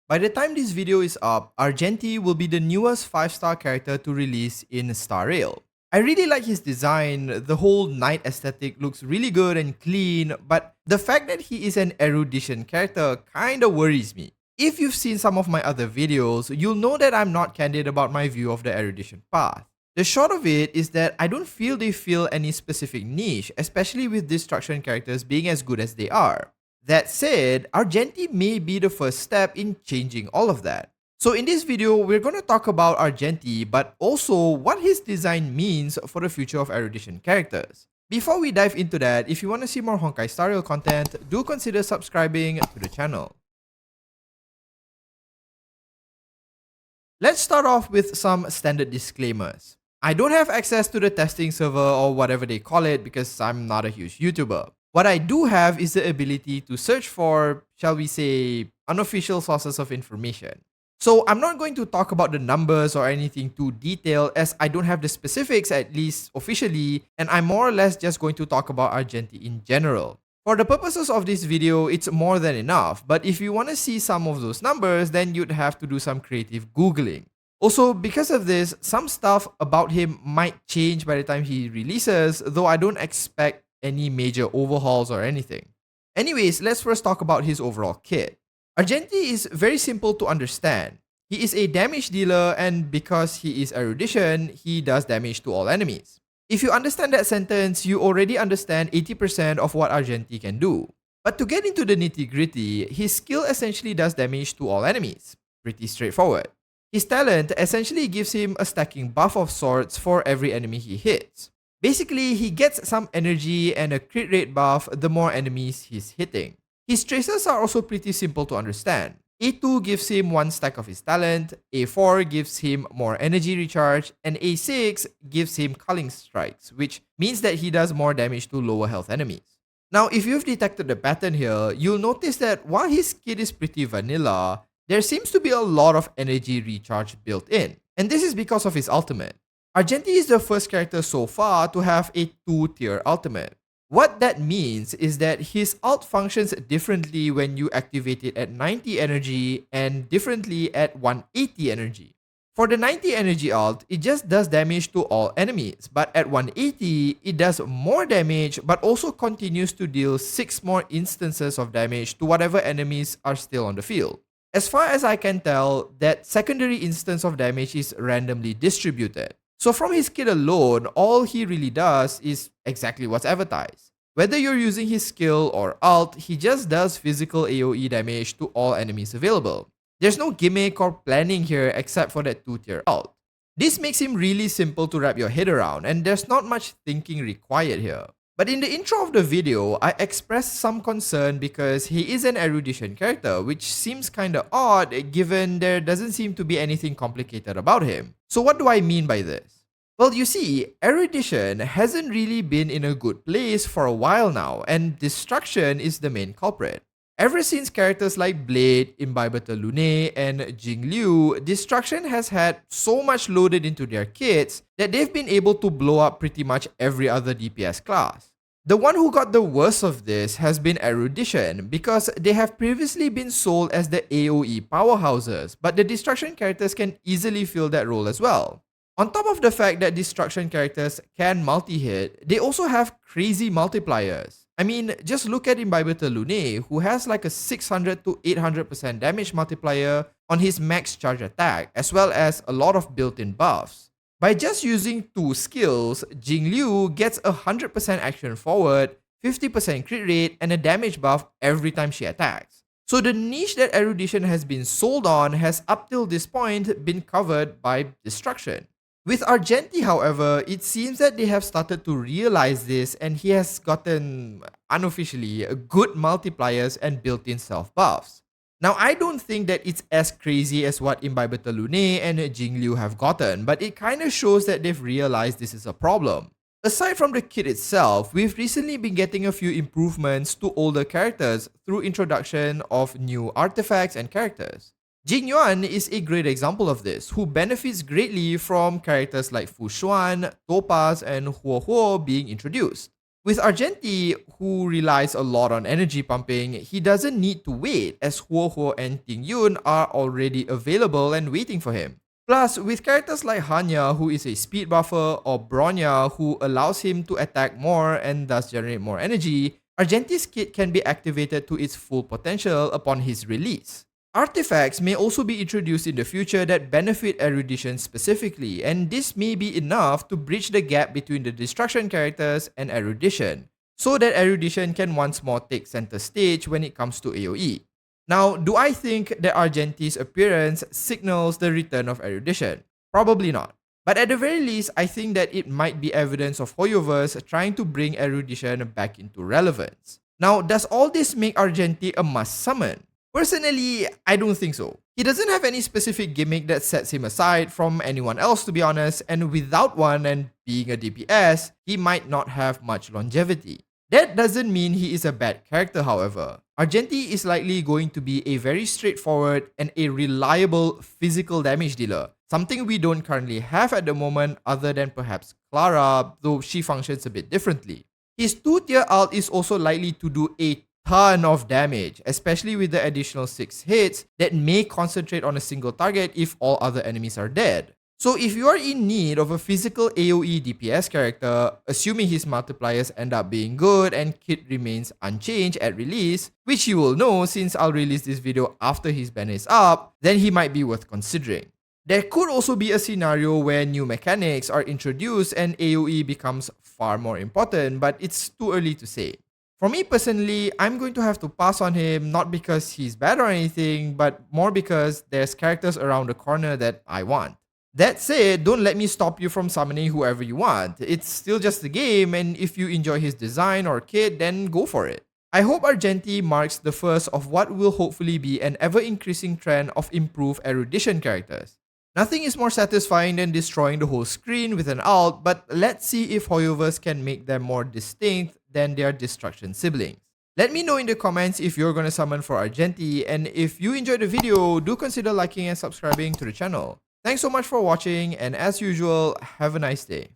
By the time this video is up, Argenti will be the newest 5-star character to release in Star Rail. I really like his design, the whole knight aesthetic looks really good and clean, but the fact that he is an Erudition character kinda worries me. If you've seen some of my other videos, you'll know that I'm not candid about my view of the Erudition path. The short of it is that I don't feel they fill any specific niche, especially with destruction characters being as good as they are. That said, Argenti may be the first step in changing all of that. So in this video, we're going to talk about Argenti, but also what his design means for the future of Erudition characters. Before we dive into that, if you want to see more Honkai Star Rail content, do consider subscribing to the channel. Let's start off with some standard disclaimers. I don't have access to the testing server or whatever they call it because I'm not a huge YouTuber. What I do have is the ability to search for, shall we say, unofficial sources of information. So I'm not going to talk about the numbers or anything too detailed as I don't have the specifics, at least officially, and I'm more or less just going to talk about Argenti in general. For the purposes of this video, it's more than enough, but if you want to see some of those numbers, then you'd have to do some creative Googling. Also, because of this, some stuff about him might change by the time he releases, though I don't expect any major overhauls or anything. Anyways, let's first talk about his overall kit. Argenti is very simple to understand. He is a damage dealer, and because he is Erudition, he does damage to all enemies. If you understand that sentence, you already understand 80% of what Argenti can do. But to get into the nitty-gritty, his skill essentially does damage to all enemies. Pretty straightforward. His talent essentially gives him a stacking buff of sorts for every enemy he hits. Basically, he gets some energy and a crit rate buff the more enemies he's hitting. His traces are also pretty simple to understand. A2 gives him 1 stack of his talent, A4 gives him more energy recharge, and A6 gives him culling strikes, which means that he does more damage to lower health enemies. Now, if you've detected the pattern here, you'll notice that while his kit is pretty vanilla, there seems to be a lot of energy recharge built in, and this is because of his ultimate. Argenti is the first character so far to have a 2-tier ultimate. What that means is that his ult functions differently when you activate it at 90 energy and differently at 180 energy. For the 90 energy ult, it just does damage to all enemies, but at 180, it does more damage but also continues to deal 6 more instances of damage to whatever enemies are still on the field. As far as I can tell, that secondary instance of damage is randomly distributed. So from his kit alone, all he really does is exactly what's advertised. Whether you're using his skill or ult, he just does physical AoE damage to all enemies available. There's no gimmick or planning here except for that 2-tier ult. This makes him really simple to wrap your head around, and there's not much thinking required here. But in the intro of the video, I expressed some concern because he is an Erudition character, which seems kinda odd given there doesn't seem to be anything complicated about him. So what do I mean by this? Well, you see, Erudition hasn't really been in a good place for a while now, and destruction is the main culprit. Ever since characters like Blade, Imbibitor Lunae, and Jingliu, destruction has had so much loaded into their kits that they've been able to blow up pretty much every other DPS class. The one who got the worst of this has been Erudition because they have previously been sold as the AoE powerhouses, but the destruction characters can easily fill that role as well. On top of the fact that destruction characters can multi-hit, they also have crazy multipliers. I mean, just look at Imbibitor Lunae, who has like a 600 to 800% damage multiplier on his max charge attack, as well as a lot of built-in buffs. By just using 2 skills, Jingliu gets a 100% action forward, 50% crit rate, and a damage buff every time she attacks. So the niche that Erudition has been sold on has up till this point been covered by destruction. With Argenti, however, it seems that they have started to realize this and he has gotten, unofficially, good multipliers and built-in self-buffs. Now, I don't think that it's as crazy as what Imbibitor Lunae and Jingliu have gotten, but it kinda shows that they've realized this is a problem. Aside from the kit itself, we've recently been getting a few improvements to older characters through introduction of new artifacts and characters. Jing Yuan is a great example of this, who benefits greatly from characters like Fu Xuan, Topaz, and Huo Huo being introduced. With Argenti, who relies a lot on energy pumping, he doesn't need to wait as Huo Huo and Ting Yun are already available and waiting for him. Plus, with characters like Hanya, who is a speed buffer, or Bronya, who allows him to attack more and thus generate more energy, Argenti's kit can be activated to its full potential upon his release. Artifacts may also be introduced in the future that benefit Erudition specifically, and this may be enough to bridge the gap between the Destruction characters and Erudition, so that Erudition can once more take center stage when it comes to AoE. Now, do I think that Argenti's appearance signals the return of Erudition? Probably not. But at the very least, I think that it might be evidence of Hoyoverse trying to bring Erudition back into relevance. Now, does all this make Argenti a must summon? Personally, I don't think so. He doesn't have any specific gimmick that sets him aside from anyone else, to be honest, and without one and being a DPS, he might not have much longevity. That doesn't mean he is a bad character, however. Argenti is likely going to be a very straightforward and a reliable physical damage dealer, something we don't currently have at the moment other than perhaps Clara, though she functions a bit differently. His 2-tier ult is also likely to do a ton of damage, especially with the additional 6 hits that may concentrate on a single target if all other enemies are dead. So if you are in need of a physical AoE DPS character, assuming his multipliers end up being good and kit remains unchanged at release, which you will know since I'll release this video after his banner is up, then he might be worth considering. There could also be a scenario where new mechanics are introduced and AoE becomes far more important, but it's too early to say. For me personally, I'm going to have to pass on him, not because he's bad or anything, but more because there's characters around the corner that I want. That said, don't let me stop you from summoning whoever you want. It's still just a game, and if you enjoy his design or kit, then go for it. I hope Argenti marks the first of what will hopefully be an ever-increasing trend of improved Erudition characters. Nothing is more satisfying than destroying the whole screen with an ult, but let's see if Hoyoverse can make them more distinct than their destruction siblings. Let me know in the comments if you're gonna summon for Argenti, and if you enjoyed the video, do consider liking and subscribing to the channel. Thanks so much for watching, and as usual, have a nice day.